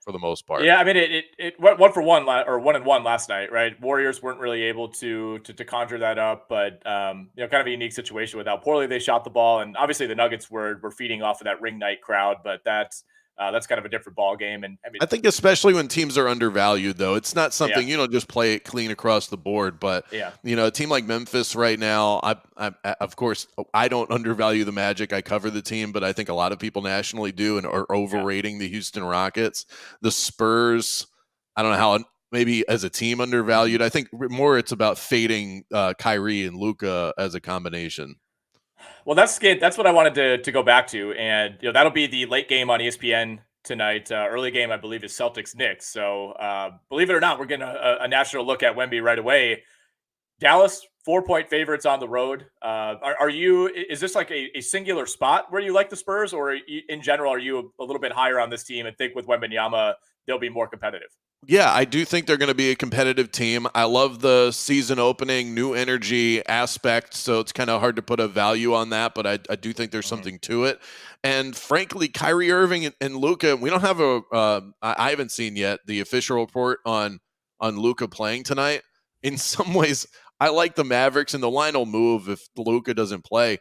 for the most part. Yeah, I mean, it went 1-for-1 or 1-1 last night, right? Warriors weren't really able to conjure that up, but kind of a unique situation with how poorly they shot the ball, and obviously the Nuggets were feeding off of that ring night crowd, but that's kind of a different ball game. And I mean, I think especially when teams are undervalued, though, it's not something just play it clean across the board. But a team like Memphis right now, I of course I don't undervalue the Magic. I cover the team, but I think a lot of people nationally do and are overrating the Houston Rockets. The Spurs, I don't know how maybe as a team undervalued. I think more it's about fading Kyrie and Luka as a combination. Well, that's what I wanted to go back to, and that'll be the late game on ESPN tonight. Early game, I believe, is Celtics Knicks. So believe it or not, we're getting a national look at Wemby right away. Dallas 4-point favorites on the road. Are you? Is this like a singular spot where you like the Spurs, or in general, are you a little bit higher on this team and think with Wembanyama they'll be more competitive? Yeah, I do think they're going to be a competitive team. I love the season opening, new energy aspect, so it's kind of hard to put a value on that, but I do think there's something to it. And frankly, Kyrie Irving and Luka, we don't have I haven't seen yet the official report on Luka playing tonight. In some ways, I like the Mavericks, and the line will move if Luka doesn't play.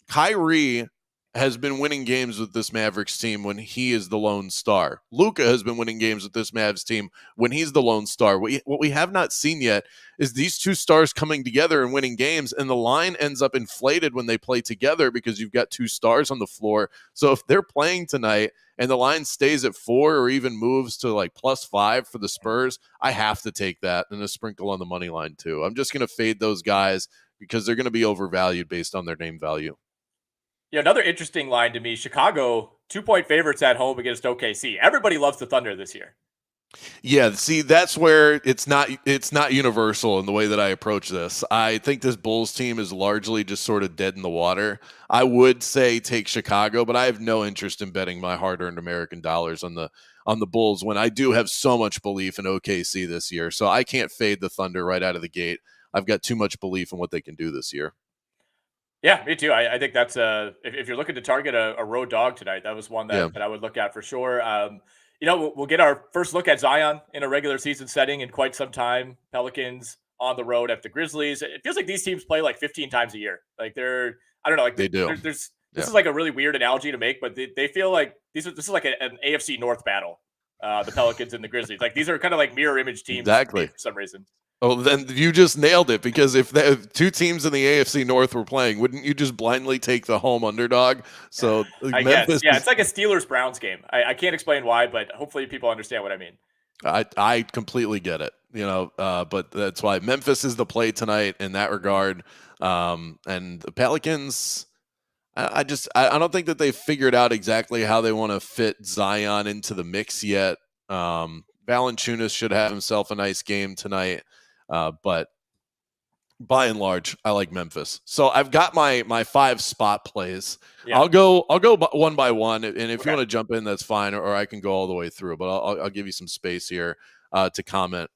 Kyrie has been winning games with this Mavericks team when he is the lone star. Luka has been winning games with this Mavs team when he's the lone star. What we have not seen yet is these two stars coming together and winning games, and the line ends up inflated when they play together because you've got two stars on the floor. So if they're playing tonight and the line stays at 4 or even moves to like +5 for the Spurs, I have to take that and a sprinkle on the money line too. I'm just going to fade those guys because they're going to be overvalued based on their name value. Yeah, another interesting line to me, Chicago 2-point favorites at home against OKC. Everybody loves the Thunder this year. Yeah, see, that's where it's not universal in the way that I approach this. I think this Bulls team is largely just sort of dead in the water. I would say take Chicago, but I have no interest in betting my hard-earned American dollars on the Bulls when I do have so much belief in OKC this year. So I can't fade the Thunder right out of the gate. I've got too much belief in what they can do this year. Yeah, me too. I think that's if you're looking to target a road dog tonight, that was one that I would look at for sure. We'll get our first look at Zion in a regular season setting in quite some time. Pelicans on the road at the Grizzlies. It feels like these teams play like 15 times a year. Like I don't know, like they do. This is like a really weird analogy to make, but they feel like this is like an AFC North battle. The Pelicans and the Grizzlies. Like these are kind of like mirror image teams exactly for some reason. Oh, then you just nailed it, because if two teams in the AFC North were playing, wouldn't you just blindly take the home underdog? So I guess, it's like a Steelers-Browns game. I can't explain why, but hopefully people understand what I mean. I completely get it, but that's why Memphis is the play tonight in that regard. And the Pelicans, I don't think that they've figured out exactly how they want to fit Zion into the mix yet. Valanciunas should have himself a nice game tonight. But by and large, I like Memphis. So I've got my 5 spot plays. Yeah. I'll go one by one, and if you want to jump in, that's fine, or I can go all the way through. But I'll give you some space here to comment.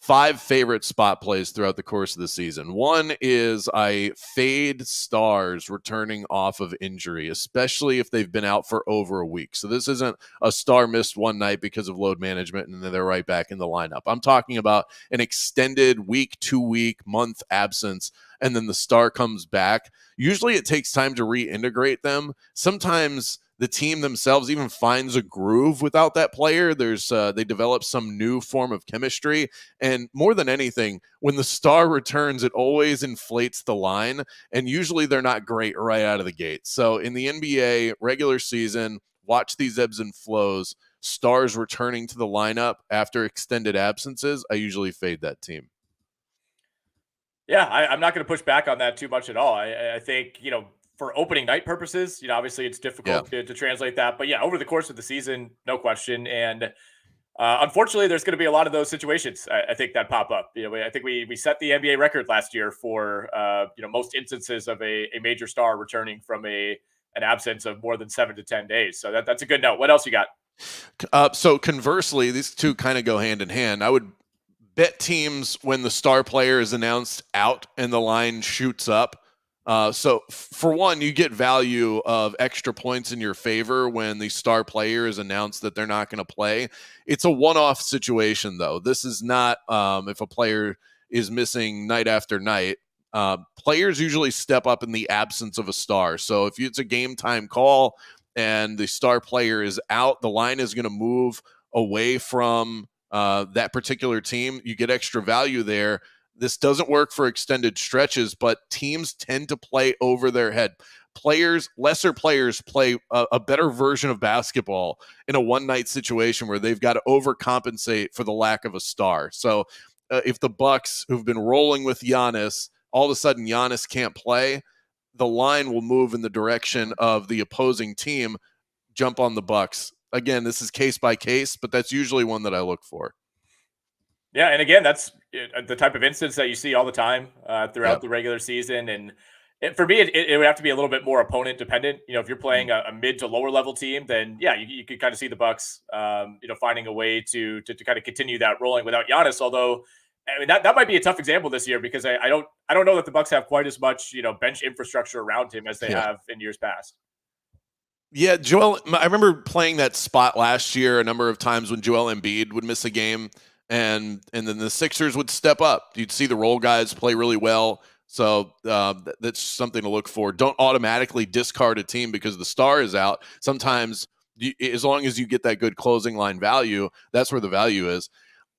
5 favorite spot plays throughout the course of the season. One is I fade stars returning off of injury, especially if they've been out for over a week. So this isn't a star missed one night because of load management and then they're right back in the lineup. I'm talking about an extended week, 2-week, month absence, and then the star comes back. Usually it takes time to reintegrate them. Sometimes the team themselves even finds a groove without that player. They develop some new form of chemistry. And more than anything, when the star returns, it always inflates the line. And usually they're not great right out of the gate. So in the NBA regular season, watch these ebbs and flows. Stars returning to the lineup after extended absences, I usually fade that team. Yeah, I'm not going to push back on that too much at all. I think, for opening night purposes, obviously it's difficult to translate that. But yeah, over the course of the season, no question. And unfortunately, there's going to be a lot of those situations, I think, that pop up. I think we set the NBA record last year for, most instances of a major star returning from an absence of more than 7 to 10 days. So that's a good note. What else you got? So conversely, these two kind of go hand in hand. I would bet teams when the star player is announced out and the line shoots up. So for one, you get value of extra points in your favor when the star player is announced that they're not going to play. It's a one-off situation, though. This is not if a player is missing night after night. Players usually step up in the absence of a star. So if it's a game time call and the star player is out, the line is going to move away from that particular team. You get extra value there. This doesn't work for extended stretches, but teams tend to play over their head. Lesser players play a better version of basketball in a one-night situation where they've got to overcompensate for the lack of a star. So if the Bucks, who've been rolling with Giannis, all of a sudden Giannis can't play, the line will move in the direction of the opposing team, jump on the Bucks. Again, this is case by case, but that's usually one that I look for. Yeah, and again, that's the type of instance that you see all the time throughout the regular season. And for me, it would have to be a little bit more opponent dependent. If you're playing a mid to lower level team, then yeah, you could kind of see the Bucks, finding a way to kind of continue that rolling without Giannis. Although, I mean, that might be a tough example this year because I don't know that the Bucks have quite as much bench infrastructure around him as they have in years past. Yeah, I remember playing that spot last year a number of times when Joel Embiid would miss a game. And then the Sixers would step up. You'd see the role guys play really well. So that's something to look for. Don't automatically discard a team because the star is out. Sometimes, as long as you get that good closing line value, that's where the value is.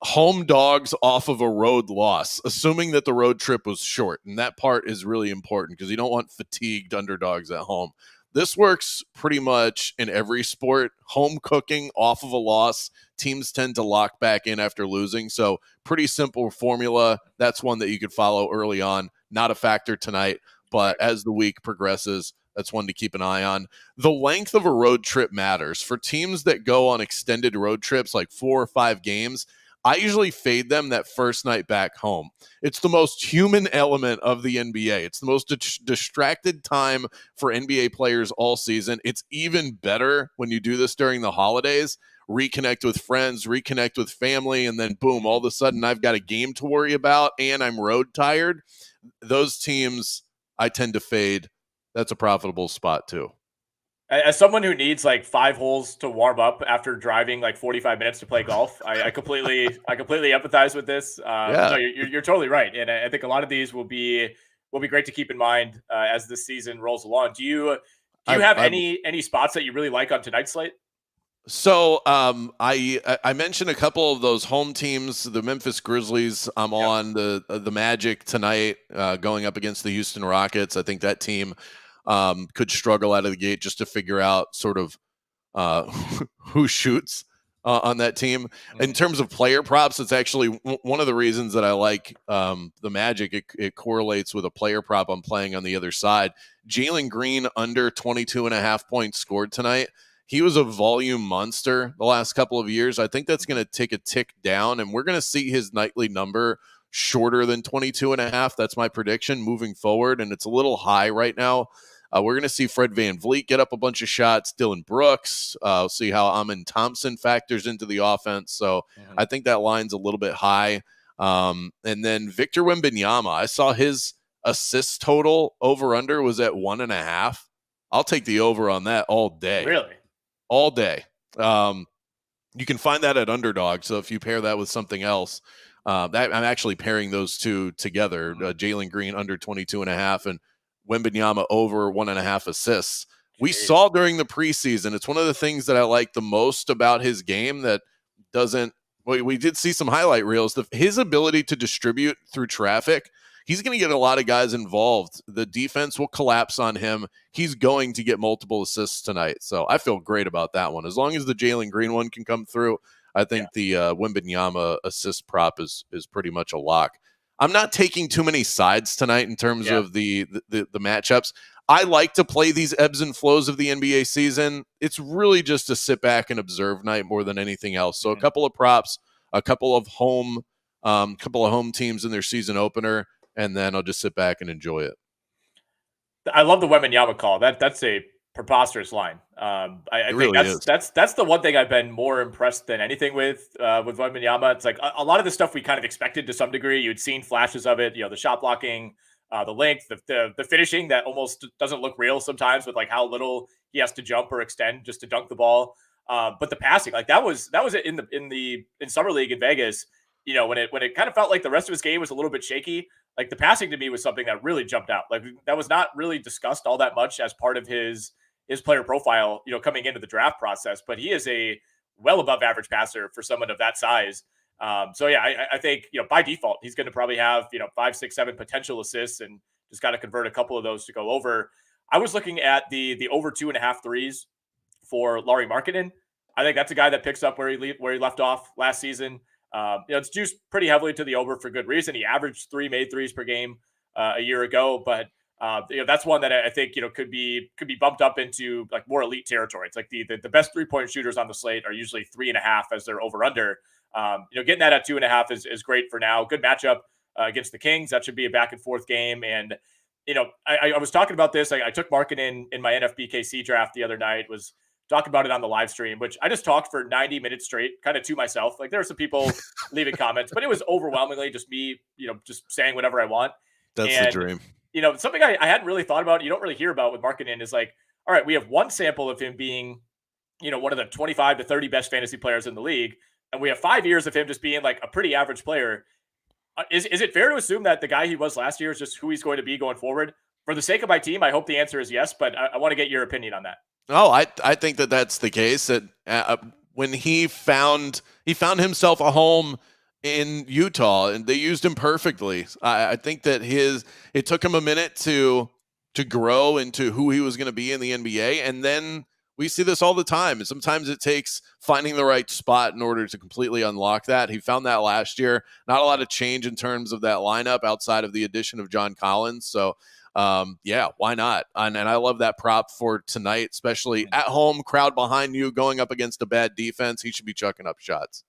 Home dogs off of a road loss, assuming that the road trip was short. And that part is really important because you don't want fatigued underdogs at home. This works pretty much in every sport. Home cooking off of a loss, teams tend to lock back in after losing. So pretty simple formula. That's one that you could follow early on. Not a factor tonight, but as the week progresses, that's one to keep an eye on. The length of a road trip matters. For teams that go on extended road trips, like 4 or 5 games, I usually fade them that first night back home. It's the most human element of the NBA. It's the most distracted time for NBA players all season. It's even better when you do this during the holidays. Reconnect with friends, reconnect with family, and then boom, all of a sudden I've got a game to worry about and I'm road tired. Those teams I tend to fade. That's a profitable spot too. As someone who needs like 5 holes to warm up after driving like 45 minutes to play golf, I completely empathize with this. No, you're totally right, and I think a lot of these will be great to keep in mind as the season rolls along. Do you have any spots that you really like on tonight's slate? So I mentioned a couple of those home teams, the Memphis Grizzlies. I'm on the Magic tonight, going up against the Houston Rockets. I think that team could struggle out of the gate just to figure out sort of who shoots on that team. In terms of player props, it's actually one of the reasons that I like the Magic. It correlates with a player prop I'm playing on the other side. Jalen Green under 22.5 points scored tonight. He was a volume monster the last couple of years. I think that's going to take a tick down, and we're going to see his nightly number shorter than 22.5. That's my prediction moving forward, and it's a little high right now. We're going to see Fred VanVleet get up a bunch of shots, Dylan Brooks. See how Amin Thompson factors into the offense. So I think that line's a little bit high. And then Victor Wembanyama, I saw his assist total over-under was at 1.5. I'll take the over on that all day. Really? All day. You can find that at Underdog. So if you pair that with something else, I'm actually pairing those two together. Jalen Green under 22.5 and Wembanyama over 1.5 assists. We saw during the preseason, it's one of the things that I like the most about his game that doesn't, we did see some highlight reels. His ability to distribute through traffic, he's going to get a lot of guys involved. The defense will collapse on him. He's going to get multiple assists tonight. So I feel great about that one. As long as the Jalen Green one can come through, I think the Wembanyama assist prop is pretty much a lock. I'm not taking too many sides tonight in terms of the matchups. I like to play these ebbs and flows of the NBA season. It's really just a sit back and observe night more than anything else. So a couple of props, a couple of home teams in their season opener, and then I'll just sit back and enjoy it. I love the Wembanyama call. That's a preposterous line. I think that's the one thing I've been more impressed than anything with Wembanyama. It's like a lot of the stuff we kind of expected to some degree. You'd seen flashes of it, the shot blocking, the length, the finishing that almost doesn't look real sometimes with like how little he has to jump or extend just to dunk the ball. But the passing, like that was it in summer league in Vegas. When it kind of felt like the rest of his game was a little bit shaky, like the passing to me was something that really jumped out. Like that was not really discussed all that much as part of his player profile, coming into the draft process. But he is a well above average passer for someone of that size. So yeah, I think by default he's going to probably have 5, 6, 7 potential assists, and just got to convert a couple of those to go over. I was looking at the over 2.5 threes for Lauri Markkanen. I think that's a guy that picks up where he left off last season. It's juiced pretty heavily to the over for good reason. He averaged 3 made threes per game a year ago, but that's one that I think could be bumped up into like more elite territory. It's like the best 3-point shooters on the slate are usually 3.5 as their over under. Getting that at 2.5 is great for now. Good matchup against the Kings. That should be a back and forth game. And I was talking about this. I took Markkanen in my NFBKC draft the other night. Was talking about it on the live stream, which I just talked for 90 minutes straight, kind of to myself. Like there were some people leaving comments, but it was overwhelmingly just me, just saying whatever I want. That's the dream. Something I hadn't really thought about, you don't really hear about with Markkanen is like, all right, we have one sample of him being, one of the 25 to 30 best fantasy players in the league. And we have 5 years of him just being like a pretty average player. Is it fair to assume that the guy he was last year is just who he's going to be going forward? For the sake of my team, I hope the answer is yes, but I want to get your opinion on that. Oh, I think that's the case. That when he found himself a home in Utah, and they used him perfectly. I think that it took him a minute to grow into who he was going to be in the NBA, and then we see this all the time. And sometimes it takes finding the right spot in order to completely unlock that. He found that last year. Not a lot of change in terms of that lineup outside of the addition of John Collins. So. Yeah, why not? And I love that prop for tonight, especially at home, crowd behind you, going up against a bad defense. He should be chucking up shots.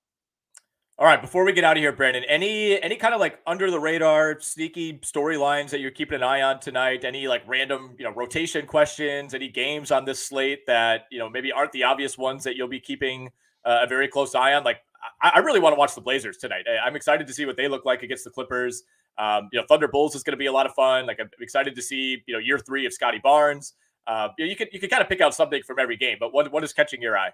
All right, before we get out of here, Brandon, any kind of like under the radar, sneaky storylines that you're keeping an eye on tonight? Any like random, rotation questions? Any games on this slate that maybe aren't the obvious ones that you'll be keeping a very close eye on? Like, I really want to watch the Blazers tonight. I'm excited to see what they look like against the Clippers. Thunder Bulls is going to be a lot of fun. Like I'm excited to see, year 3 of Scotty Barnes. You can kind of pick out something from every game, but what is catching your eye?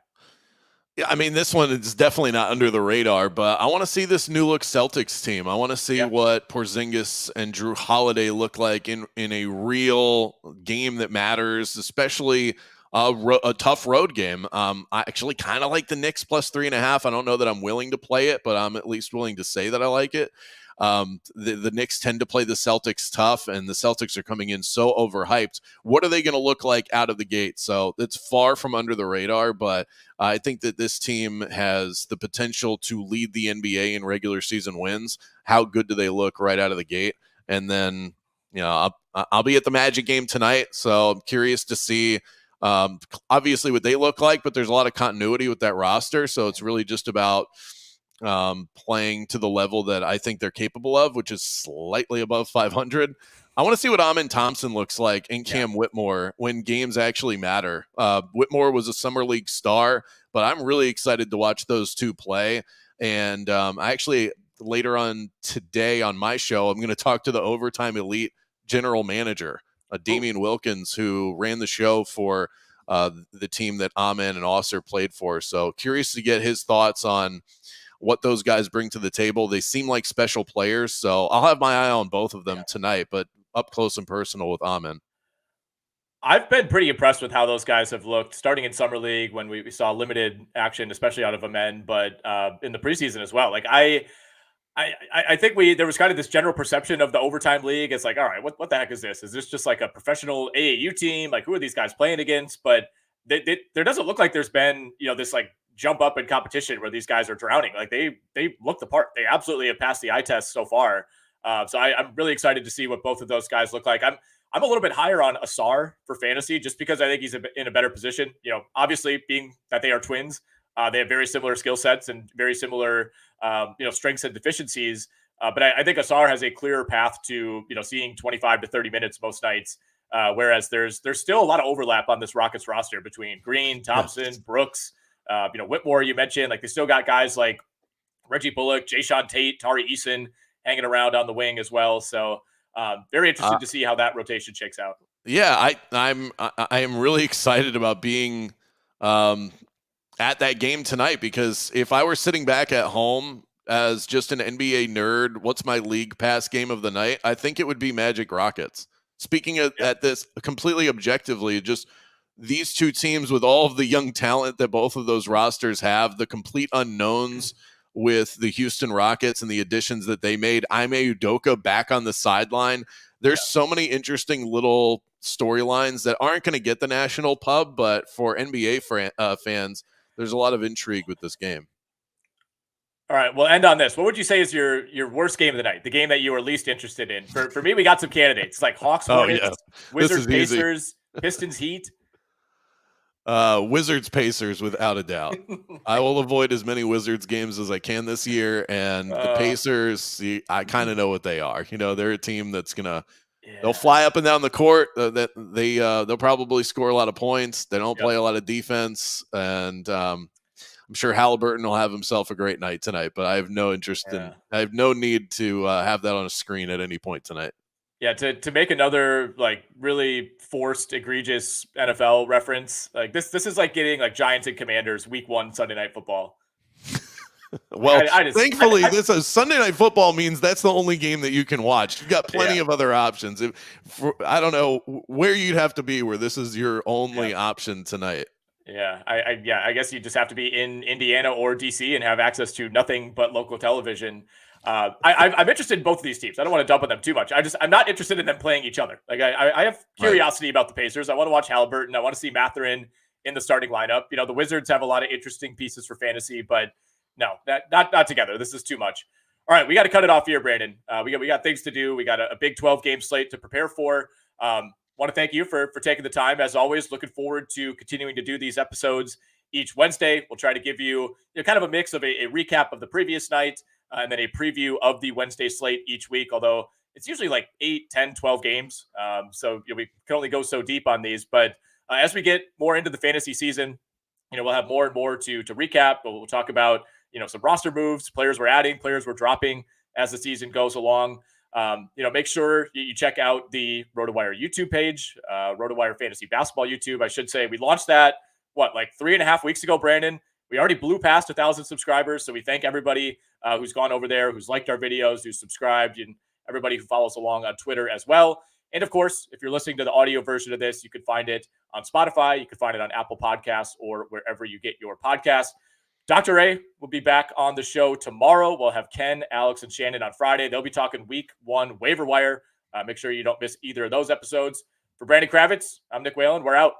Yeah, I mean, this one is definitely not under the radar, but I want to see this new look Celtics team. I want to see what Porzingis and Drew Holiday look like in a real game that matters, especially a tough road game. I actually kind of like the Knicks plus 3.5. I don't know that I'm willing to play it, but I'm at least willing to say that I like it. The Knicks tend to play the Celtics tough, and the Celtics are coming in so overhyped. What are they going to look like out of the gate? So it's far from under the radar, but I think that this team has the potential to lead the NBA in regular season wins. How good do they look right out of the gate? And then, I'll be at the Magic game tonight, so I'm curious to see obviously what they look like, but there's a lot of continuity with that roster, so it's really just about playing to the level that I think they're capable of, which is slightly above 500. I want to see what Amin Thompson looks like in Cam Whitmore when games actually matter. Whitmore was a summer league star, but I'm really excited to watch those two play. And I actually later on today on my show, I'm going to talk to the Overtime Elite general manager, Damian Wilkins, who ran the show for the team that Amin and Osser played for. So curious to get his thoughts on what those guys bring to the table. They seem like special players, so I'll have my eye on both of them tonight, but up close and personal with Amin. I've been pretty impressed with how those guys have looked starting in Summer League when we saw limited action, especially out of Amen, but in the preseason as well. Like I think there was kind of this general perception of the Overtime League. It's like, all right, what the heck is this? Is this just like a professional AAU team? Like, who are these guys playing against? But there doesn't look like there's been, this like jump up in competition where these guys are drowning. Like they look the part. They absolutely have passed the eye test so far. So I'm really excited to see what both of those guys look like. I'm a little bit higher on Asar for fantasy just because I think he's in a better position. Obviously being that they are twins, they have very similar skill sets and very similar, strengths and deficiencies. But I think Asar has a clearer path to, seeing 25 to 30 minutes most nights. Whereas there's still a lot of overlap on this Rockets roster between Green, Thompson, Brooks, Whitmore, you mentioned. Like they still got guys like Reggie Bullock, Jayshawn Tate, Tari Eason hanging around on the wing as well. So Very interested to see how that rotation shakes out. Yeah, I am really excited about being at that game tonight, because if I were sitting back at home as just an NBA nerd, what's my league pass game of the night? I think it would be Magic Rockets. Speaking at this completely objectively, just these two teams with all of the young talent that both of those rosters have, the complete unknowns with the Houston Rockets and the additions that they made. Ime Udoka back on the sideline. There's so many interesting little storylines that aren't going to get the national pub, but for NBA fans, there's a lot of intrigue with this game. All right, we'll end on this. What would you say is your worst game of the night? The game that you were least interested in? For me, we got some candidates. It's like Hawks, Hornets, Wizards, Pacers, Pistons, Heat. Wizards, Pacers, without a doubt. I will avoid as many Wizards games as I can this year. And the Pacers, I kind of know what they are. They're a team that's they'll fly up and down the court. They'll probably score a lot of points. They don't play a lot of defense. And I'm sure Halliburton will have himself a great night tonight, but I have no interest I have no need to have that on a screen at any point tonight. Yeah, to make another like really forced, egregious NFL reference, like this is like getting like Giants and Commanders Week 1 Sunday Night Football. Well, thankfully, this Sunday Night Football means that's the only game that you can watch. You've got plenty of other options. I don't know where you'd have to be where this is your only option tonight. Yeah, I guess you just have to be in Indiana or DC and have access to nothing but local television. I'm interested in both of these teams. I don't want to dump on them too much. I'm not interested in them playing each other. Like I have curiosity about the Pacers. I want to watch Halliburton. I want to see Mathurin in the starting lineup. The Wizards have a lot of interesting pieces for fantasy, but no, not together. This is too much. All right, we got to cut it off here, Brandon. We got things to do. We got a Big 12 game slate to prepare for. Want to thank you for taking the time. As always, looking forward to continuing to do these episodes each Wednesday. We'll try to give you kind of a mix of a recap of the previous night and then a preview of the Wednesday slate each week, although it's usually like 8, 10, 12 games. So we can only go so deep on these. But as we get more into the fantasy season, we'll have more and more to recap. We'll talk about, some roster moves, players we're adding, players we're dropping as the season goes along. Make sure you check out the RotoWire YouTube page, RotoWire Fantasy Basketball YouTube. I should say we launched that, like 3.5 weeks ago, Brandon. We already blew past 1,000 subscribers. So we thank everybody who's gone over there, who's liked our videos, who's subscribed, and everybody who follows along on Twitter as well. And of course, if you're listening to the audio version of this, you can find it on Spotify. You can find it on Apple Podcasts or wherever you get your podcasts. Dr. A will be back on the show tomorrow. We'll have Ken, Alex, and Shannon on Friday. They'll be talking Week 1 waiver wire. Make sure you don't miss either of those episodes. For Brandon Kravitz, I'm Nick Whalen. We're out.